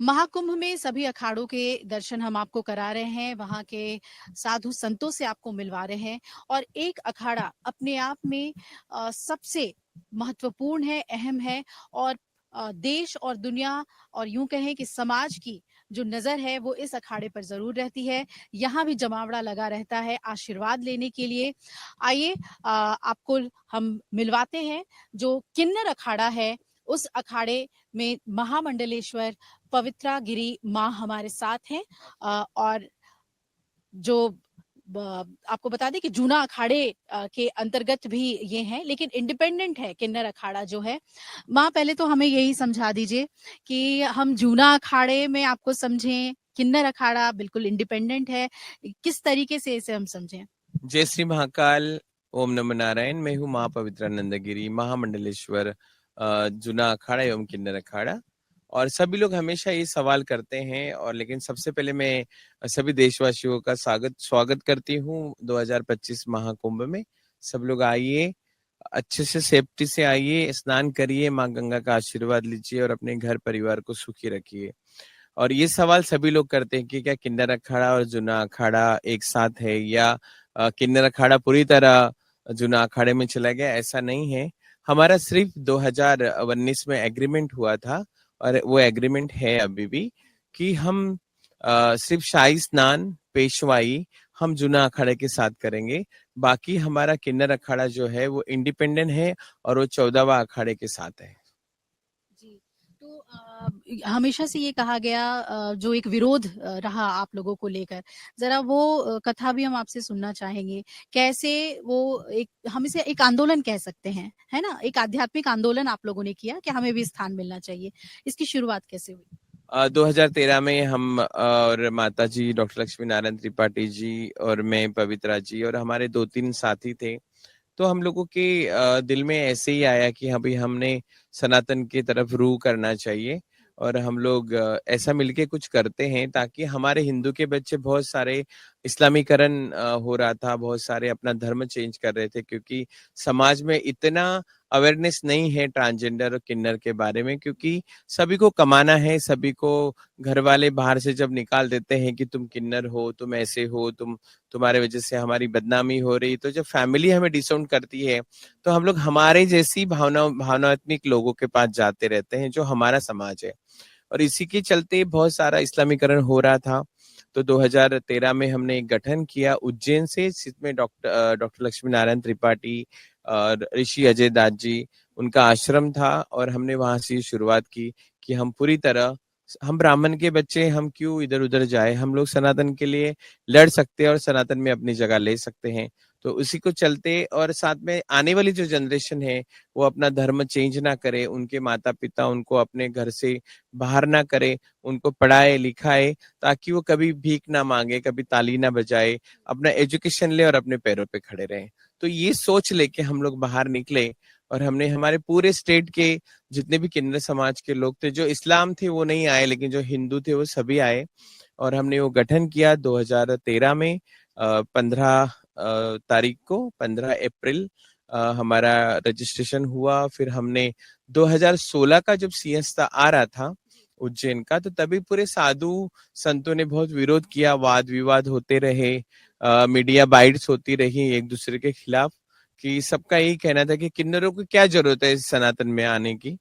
महाकुंभ में सभी अखाड़ों के दर्शन हम आपको करा रहे हैं, वहाँ के साधु संतों से आपको मिलवा रहे हैं और एक अखाड़ा अपने आप में सबसे महत्वपूर्ण है, अहम है और देश और दुनिया और यूं कहें कि समाज की जो नजर है वो इस अखाड़े पर जरूर रहती है। यहाँ भी जमावड़ा लगा रहता है आशीर्वाद लेने के लिए। आइए आपको हम मिलवाते हैं जो किन्नर अखाड़ा है, उस अखाड़े में महामंडलेश्वर पवित्रा गिरी माँ हमारे साथ हैं। और जो आपको बता दें कि जूना अखाड़े के अंतर्गत भी ये हैं, लेकिन इंडिपेंडेंट है किन्नर अखाड़ा जो है। माँ पहले तो हमें यही समझा दीजिए कि हम जूना अखाड़े में आपको समझें, किन्नर अखाड़ा बिल्कुल इंडिपेंडेंट है, किस तरीके से इसे हम समझें? जय श्री महाकाल, ओम नमः नारायण। मैं हूँ माँ पवित्रानंद गिरी, महामंडलेश्वर, जूना अखाड़ा एवं किन्नर अखाड़ा। और सभी लोग हमेशा ये सवाल करते हैं, और लेकिन सबसे पहले मैं सभी देशवासियों का स्वागत करती हूँ 2025 महाकुंभ में। सब लोग आइए, अच्छे से सेफ्टी से आइए, स्नान करिए, माँ गंगा का आशीर्वाद लीजिए और अपने घर परिवार को सुखी रखिए। और ये सवाल सभी लोग करते हैं कि क्या किन्नर अखाड़ा और जूना अखाड़ा एक साथ है, या किन्नर अखाड़ा पूरी तरह जूना अखाड़े में चला गया। ऐसा नहीं है। हमारा सिर्फ 2019 में एग्रीमेंट हुआ था, और वो एग्रीमेंट है अभी भी, कि हम सिर्फ शाही स्नान, पेशवाई हम जूना अखाड़े के साथ करेंगे। बाकी हमारा किन्नर अखाड़ा जो है वो इंडिपेंडेंट है, और वो 14वां अखाड़े के साथ है। जी, तो हमेशा से ये कहा गया जो एक विरोध रहा आप लोगों को लेकर, ज़रा वो कथा भी हम आपसे सुनना चाहेंगे। कैसे वो एक हम इसे एक आंदोलन कह सकते हैं, है ना? एक आध्यात्मिक आंदोलन आप लोगों ने किया कि हमें भी स्थान मिलना चाहिए। इसकी शुरुआत कैसे हुई? 2013 में हम और माता जी डॉक्टर लक्ष्मी नारायण त्रिपाठी जी और मैं पवित्रा जी और हमारे 2-3 साथी थे। तो हम लोगों के दिल में ऐसे ही आया कि अभी हमने सनातन की तरफ रुख करना चाहिए, और हम लोग ऐसा मिलके कुछ करते हैं, ताकि हमारे हिंदू के बच्चे बहुत सारे इस्लामीकरण हो रहा था, बहुत सारे अपना धर्म चेंज कर रहे थे, क्योंकि समाज में इतना अवेयरनेस नहीं है ट्रांसजेंडर और किन्नर के बारे में। क्योंकि सभी को कमाना है, सभी को घर वाले बाहर से जब निकाल देते हैं कि तुम किन्नर हो, तुम ऐसे हो, तुम्हारे वजह से हमारी बदनामी हो रही, तो जब फैमिली हमें डिसोन करती है, तो हम लोग हमारे जैसी भावनात्मक लोगों के पास जाते रहते हैं, जो हमारा समाज है। और इसी के चलते बहुत सारा इस्लामीकरण हो रहा था। तो 2013 में हमने एक गठन किया उज्जैन से, जिसमें डॉक्टर लक्ष्मी नारायण त्रिपाठी और ऋषि अजय दास जी, उनका आश्रम था, और हमने वहां से शुरुआत की कि हम पूरी तरह, हम ब्राह्मण के बच्चे, हम क्यों इधर उधर जाए, हम लोग सनातन के लिए लड़ सकते हैं और सनातन में अपनी जगह ले सकते हैं। तो उसी को चलते, और साथ में आने वाली जो जनरेशन है वो अपना धर्म चेंज ना करे, उनके माता पिता उनको अपने घर से बाहर ना करे, उनको पढ़ाए लिखाए, ताकि वो कभी भीख ना मांगे, कभी ताली ना बजाए, अपना एजुकेशन ले और अपने पैरों पे खड़े रहे। तो ये सोच लेके हम लोग बाहर निकले, और हमने हमारे पूरे स्टेट के जितने भी किन्नर समाज के लोग थे, जो इस्लाम थे वो नहीं आए, लेकिन जो हिंदू थे वो सभी आए, और हमने वो गठन किया 2013 में। 15 तारीख को, 15 अप्रैल हमारा रजिस्ट्रेशन हुआ। फिर हमने 2016 का जब सीएस आ रहा था उज्जैन का, तो तभी पूरे साधु संतों ने बहुत विरोध किया, वाद विवाद होते रहे, मीडिया बाइट्स होती रही एक दूसरे के खिलाफ, कि सबका यही कहना था कि किन्नरों को क्या जरूरत है इस सनातन में आने की।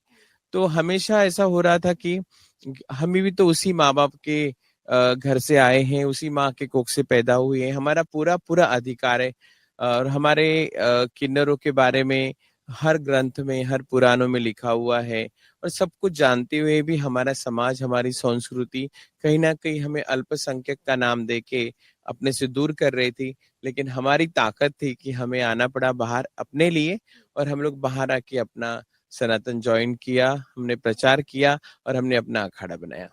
तो हमेशा ऐसा हो रहा था कि हम भी तो उसी माँ बाप के घर से आए हैं, उसी माँ के कोख से पैदा हुए हैं, हमारा पूरा पूरा अधिकार है। और हमारे किन्नरों के बारे में हर ग्रंथ में, हर पुराणों में लिखा हुआ है। और सब कुछ जानते हुए भी हमारा समाज, हमारी संस्कृति कहीं ना कहीं हमें अल्पसंख्यक का नाम देके अपने से दूर कर रही थी। लेकिन हमारी ताकत थी कि हमें आना पड़ा बाहर अपने लिए, और हम लोग बाहर आके अपना सनातन ज्वाइन किया, हमने प्रचार किया, और हमने अपना अखाड़ा बनाया।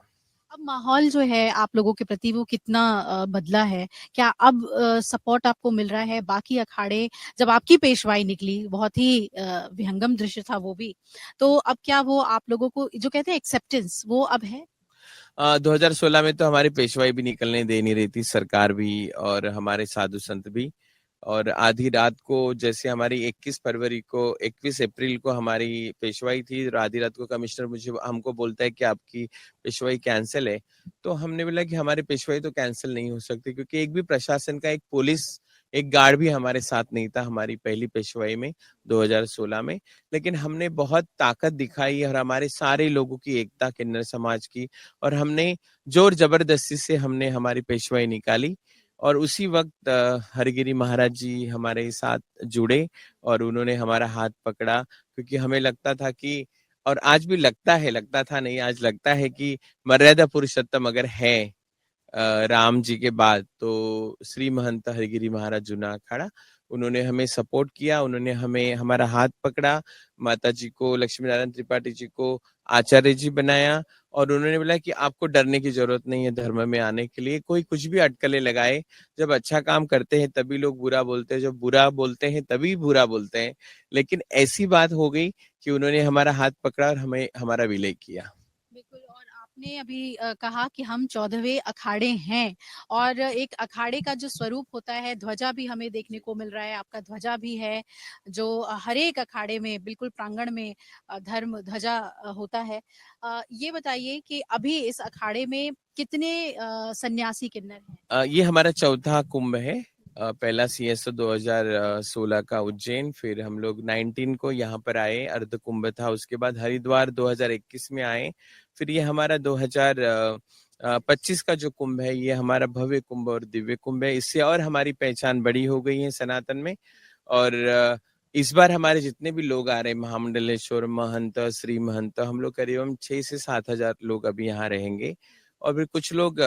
अब माहौल जो है आप लोगों के प्रति वो कितना बदला है? क्या अब सपोर्ट आपको मिल रहा है? बाकी अखाड़े जब आपकी पेशवाई निकली, बहुत ही विहंगम दृश्य था वो भी। तो अब क्या वो आप लोगों को जो कहते हैं एक्सेप्टेंस वो अब है? 2016 में तो हमारी पेशवाई भी निकलने दे नहीं रही थी, सरकार भी और हमारे साधु संत भी। और आधी रात को, जैसे हमारी 21 अप्रैल को हमारी पेशवाई थी, और आधी रात को कमिश्नर मुझे हमको बोलता है कि आपकी पेशवाई कैंसिल है। तो हमने बोला कि हमारी पेशवाई तो कैंसिल नहीं हो सकती, क्योंकि एक भी प्रशासन का एक गार्ड भी हमारे साथ नहीं था हमारी पहली पेशवाई में 2016 में। लेकिन हमने बहुत ताकत दिखाई और हमारे सारे लोगों की एकता, किन्नर समाज की, और हमने जोर जबरदस्ती से हमने हमारी पेशवाई निकाली। और उसी वक्त हरगिरी महाराज जी हमारे साथ जुड़े और उन्होंने हमारा हाथ पकड़ा, क्योंकि हमें लगता था कि, और आज भी लगता है, लगता था नहीं, आज लगता है कि मर्यादा पुरुषोत्तम अगर है राम जी के बाद, तो श्री महंत हरगिरी महाराज जूना अखाड़ा, उन्होंने हमें सपोर्ट किया, उन्होंने हमें हमारा हाथ पकड़ा, माता जी को, लक्ष्मी नारायण त्रिपाठी जी को आचार्य जी बनाया, और उन्होंने बोला कि आपको डरने की जरूरत नहीं है धर्म में आने के लिए, कोई कुछ भी अटकलें लगाए, जब अच्छा काम करते हैं तभी लोग बुरा बोलते हैं, जब बुरा बोलते हैं तभी बुरा बोलते हैं। लेकिन ऐसी बात हो गई कि उन्होंने हमारा हाथ पकड़ा और हमें हमारा विलय किया। बिल्कुल। और आपने अभी कहा कि हम 14वें अखाड़े हैं, और एक अखाड़े का जो स्वरूप होता है, ध्वजा भी हमें देखने को मिल रहा है, आपका ध्वजा भी है, जो हर एक अखाड़े में बिल्कुल प्रांगण में धर्म ध्वजा होता है। ये बताइए कि अभी इस अखाड़े में कितने सन्यासी किन्नर हैं? ये हमारा चौथा कुंभ है। पहला सीएसओ 2016 का उज्जैन, फिर हम लोग 19 को यहाँ पर आए, अर्ध कुंभ था, उसके बाद हरिद्वार 2021 में आए, फिर ये हमारा 2025 का जो कुंभ है, ये हमारा भव्य कुंभ और दिव्य कुंभ है। इससे और हमारी पहचान बड़ी हो गई है सनातन में। और इस बार हमारे जितने भी लोग आ रहे हैं, महामंडलेश्वर महंत, श्री महंत, हम लोग करीबन 6 से 7 हजार लोग अभी यहाँ रहेंगे। और फिर कुछ लोग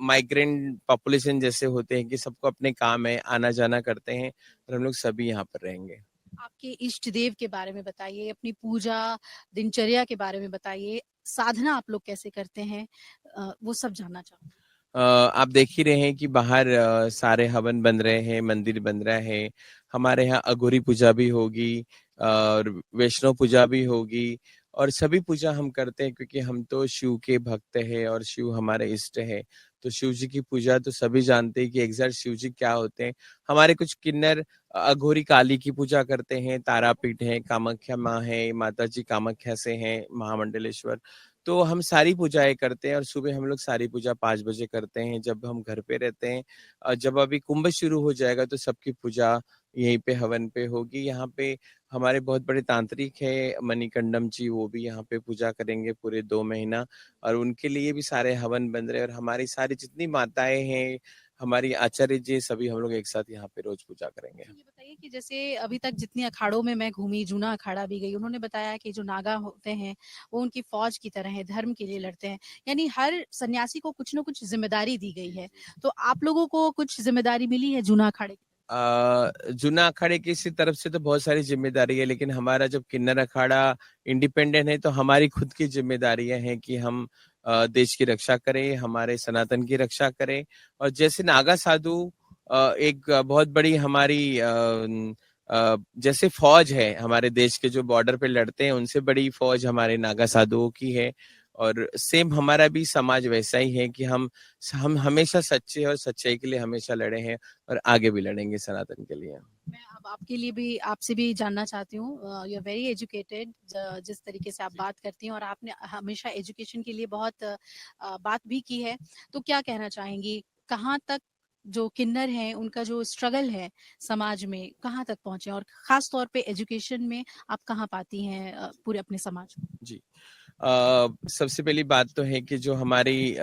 माइग्रेंट पॉपुलेशन जैसे होते हैं कि सबको अपने काम है, आना जाना करते हैं, और हम लोग सभी यहाँ पर रहेंगे। आपके इष्ट देव के बारे में बताइए, अपनी पूजा दिनचर्या के बारे में बताइए, साधना आप लोग कैसे करते हैं, वो सब जानना चाहूंगी। आप देख ही रहे हैं कि बाहर सारे हवन बन रहे हैं, मंदिर बन रहा है। हमारे यहाँ अघोरी पूजा भी होगी और वैष्णव पूजा भी होगी, और सभी पूजा हम करते हैं, क्योंकि हम तो शिव के भक्त हैं और शिव हमारे इष्ट है। तो शिव जी की पूजा तो सभी जानते हैं कि एग्जैक्ट शिव जी क्या होते हैं। हमारे कुछ किन्नर अघोरी काली की पूजा करते हैं, तारापीठ है, कामाख्या माँ है, माता जी कामाख्या से हैं, महामंडलेश्वर। तो हम सारी पूजाएं करते हैं, और सुबह हम लोग सारी पूजा 5 बजे करते हैं जब हम घर पे रहते हैं। जब अभी कुंभ शुरू हो जाएगा तो सबकी पूजा यहीं पे हवन पे होगी। यहाँ पे हमारे बहुत बड़े तांत्रिक है मणिकंडम जी, वो भी यहाँ पे पूजा करेंगे पूरे 2 महीना, और उनके लिए भी सारे हवन बन रहे हैं। और हमारी सारी जितनी माताएं हैं, हमारी आचार्य जी, सभी हम लोग एक साथ यहाँ पे रोज पूजा करेंगे। अच्छा, ये बताइए कि जैसे अभी तक जितने अखाड़ों में मैं घूमी, जूना अखाड़ा भी गई, उन्होंने बताया कि जो नागा होते हैं, वो उनकी फौज की तरह है, धर्म के लिए लड़ते हैं। यानी हर सन्यासी को कुछ न कुछ जिम्मेदारी दी गई है। तो आप लोगों को कुछ जिम्मेदारी मिली है जूना अखाड़े की? जूना अखाड़े की इसी तरफ से तो बहुत सारी जिम्मेदारी है, लेकिन हमारा जब किन्नर अखाड़ा इंडिपेंडेंट है, तो हमारी खुद की जिम्मेदारियां हैं कि हम देश की रक्षा करें, हमारे सनातन की रक्षा करें। और जैसे नागा साधु एक बहुत बड़ी हमारी जैसे फौज है, हमारे देश के जो बॉर्डर पे लड़ते हैं उनसे बड़ी फौज हमारे नागा साधुओं की है। और सेम हमारा भी समाज वैसा ही है कि हम हमेशा सच्चे और सच्चाई के लिए हमेशा लड़े हैं, और आगे भी लड़ेंगे सनातन के लिए। मैं अब आपके लिए भी आपसे भी जानना चाहती हूँ, यू आर वेरी एजुकेटेड, जिस तरीके से आप बात करती हैं, और आपने हमेशा एजुकेशन के लिए बहुत बात भी की है। तो क्या कहना चाहेंगी, कहाँ तक जो किन्नर हैं उनका जो स्ट्रगल है समाज में, कहाँ तक पहुंचे, और खास तौर पे एजुकेशन में आप कहाँ पाती हैं पूरे अपने समाज को? जी। सबसे पहली बात तो है कि जो हमारी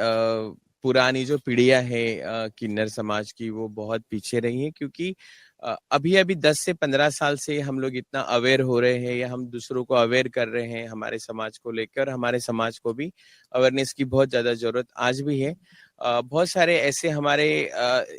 पुरानी जो पीढ़ियां है किन्नर समाज की, वो बहुत पीछे रही है, क्योंकि अभी अभी 10 से 15 साल से हम लोग इतना अवेयर हो रहे हैं, या हम दूसरों को अवेयर कर रहे हैं हमारे समाज को लेकर। हमारे समाज को भी अवेयरनेस की बहुत ज्यादा जरूरत आज भी है। बहुत सारे ऐसे हमारे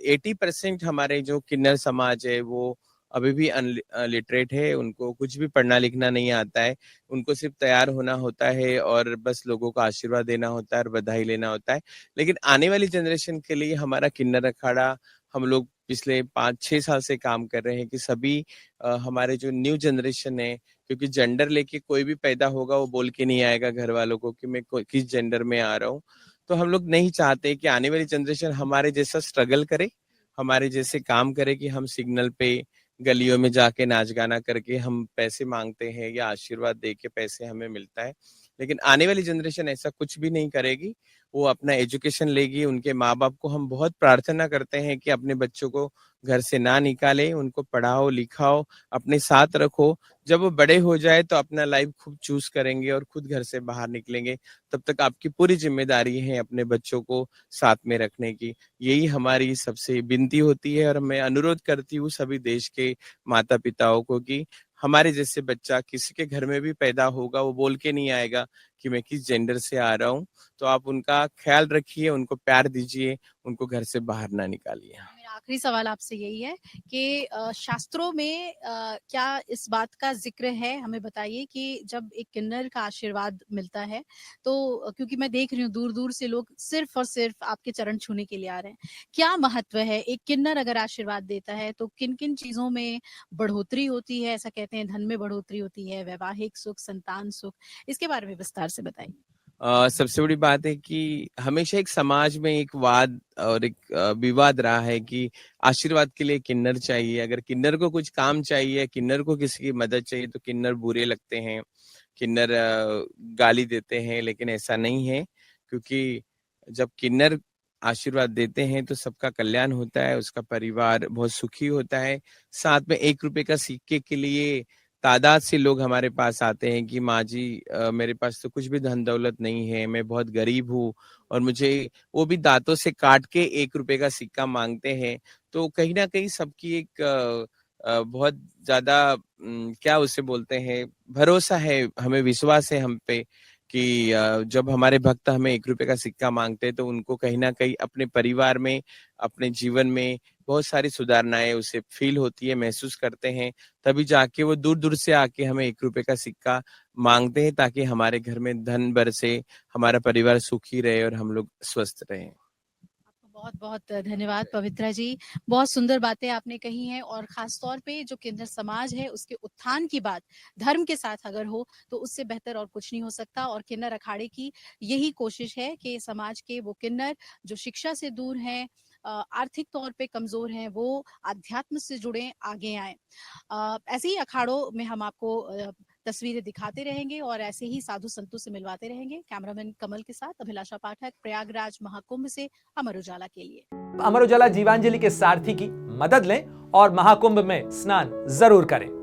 80% हमारे जो किन्नर समाज है, वो अभी भी अनलिटरेट है, उनको कुछ भी पढ़ना लिखना नहीं आता है। उनको सिर्फ तैयार होना होता है और बस लोगों को आशीर्वाद देना होता है और बधाई लेना होता है। लेकिन आने वाली जनरेशन के लिए हमारा किन्नर अखाड़ा, हम लोग पिछले 5-6 साल से काम कर रहे हैं कि सभी हमारे जो न्यू जनरेशन है, क्योंकि जेंडर लेके कोई भी पैदा होगा वो बोल के नहीं आएगा घर वालों को कि मैं किस जेंडर में आ रहा हूँ। तो हम लोग नहीं चाहते कि आने वाली जनरेशन हमारे जैसा स्ट्रगल करे, हमारे जैसे काम करे कि हम सिग्नल पे गलियों में जाके नाच गाना करके हम पैसे मांगते हैं या आशीर्वाद दे के पैसे हमें मिलता है। लेकिन आने वाली जनरेशन ऐसा कुछ भी नहीं करेगी। वो अपना एजुकेशन लेगी। उनके माँ-बाप को हम बहुत प्रार्थना करते हैं कि अपने बच्चों को घर से ना निकालें, उनको पढ़ाओ, लिखाओ, अपने साथ रखो। जब वो बड़े हो जाए तो अपना लाइफ खुद चूज़ करेंगे और खुद घर से बाहर निकलेंगे। तब तक आपकी पूरी ज़िम्मेदारी है अपने बच्चों को साथ में रखने की। यही हमारी सबसे विनती होती है और मैं अनुरोध करती हूँ सभी देश के माता-पिताओं को कि हमारे जैसे बच्चा किसी के घर में भी पैदा होगा, वो बोल के नहीं आएगा कि मैं किस जेंडर से आ रहा हूँ। तो आप उनका ख़्याल रखिए, उनको प्यार दीजिए, उनको घर से बाहर ना निकालिए। मेरा आखिरी सवाल आपसे यही है कि शास्त्रों में क्या इस बात का ज़िक्र है? हमें बताइए कि जब एक किन्नर का आशीर्वाद मिलता है, तो क्योंकि मैं देख रही हूँ दूर-दूर से लोग सिर्फ़ और सिर्फ़ आपके चरण छूने के लिए आ रहे हैं। क्या महत्व है? एक किन्नर अगर आशीर्वाद देता है, तो किन-किन चीज़ों में बढ़ोतरी होती है? ऐसा कहते हैं धन में बढ़ोतरी होती है, वैवाहिक सुख, संतान सुख, इसके बारे में विस्तार से बताइए। सबसे बड़ी बात है कि हमेशा एक समाज में एक वाद और एक विवाद रहा है कि आशीर्वाद के लिए किन्नर चाहिए। अगर किन्नर को कुछ काम चाहिए, किन्नर को किसी की मदद चाहिए तो किन्नर बुरे लगते हैं, किन्नर गाली देते हैं, लेकिन ऐसा नहीं है क्योंकि जब किन्नर आशीर्वाद देते हैं तो सबका कल्याण होता है, उसका परिवार बहुत सुखी होता है। साथ में ₹1 का सिक्के के लिए तादाद से लोग हमारे पास आते हैं कि माँ जी मेरे पास तो कुछ भी धन दौलत नहीं है, मैं बहुत गरीब हूँ और मुझे वो भी दाँतों से काट के ₹1 का सिक्का माँगते हैं। तो कहीं न कहीं सबकी एक बहुत ज़्यादा क्या उसे बोलते हैं, भरोसा है, हमें विश्वास है हम पे कि जब हमारे भक्त हमें ₹1 का सिक्का माँगते हैं, तो उनको कहीं न कहीं अपने परिवार में, अपने जीवन में बहुत सारी सुधारणाएँ उसे फ़ील होती है, महसूस करते हैं। तभी जाके वो दूर-दूर से आके हमें ₹1 का सिक्का माँगते हैं ताकि हमारे घर में धन बरसे, हमारा परिवार सुखी रहे और हम लोग स्वस्थ रहें। आपका बहुत-बहुत धन्यवाद पवित्रा जी। बहुत सुंदर बातें आपने कही हैं और ख़ास तौर पे जो किन्नर समाज है उसके उत्थान की बात धर्म के साथ अगर हो तो उससे बेहतर और कुछ नहीं हो सकता और किन्नर अखाड़े की यही कोशिश है कि समाज के वो किन्नर जो शिक्षा से दूर हैं आर्थिक तौर पे कमज़ोर हैं वो आध्यात्म से जुड़े आगे आएँ। ऐसे ही अखाड़ों में हम आपको तस्वीरें दिखाते रहेंगे और ऐसे ही साधु संतों से मिलवाते रहेंगे। कैमरामैन कमल के साथ अभिलाषा पाठक, प्रयागराज महाकुंभ से अमर उजाला के लिए। अमर उजाला जीवांजलि के सारथी की मदद लें और महाकुंभ में स्नान जरूर करें।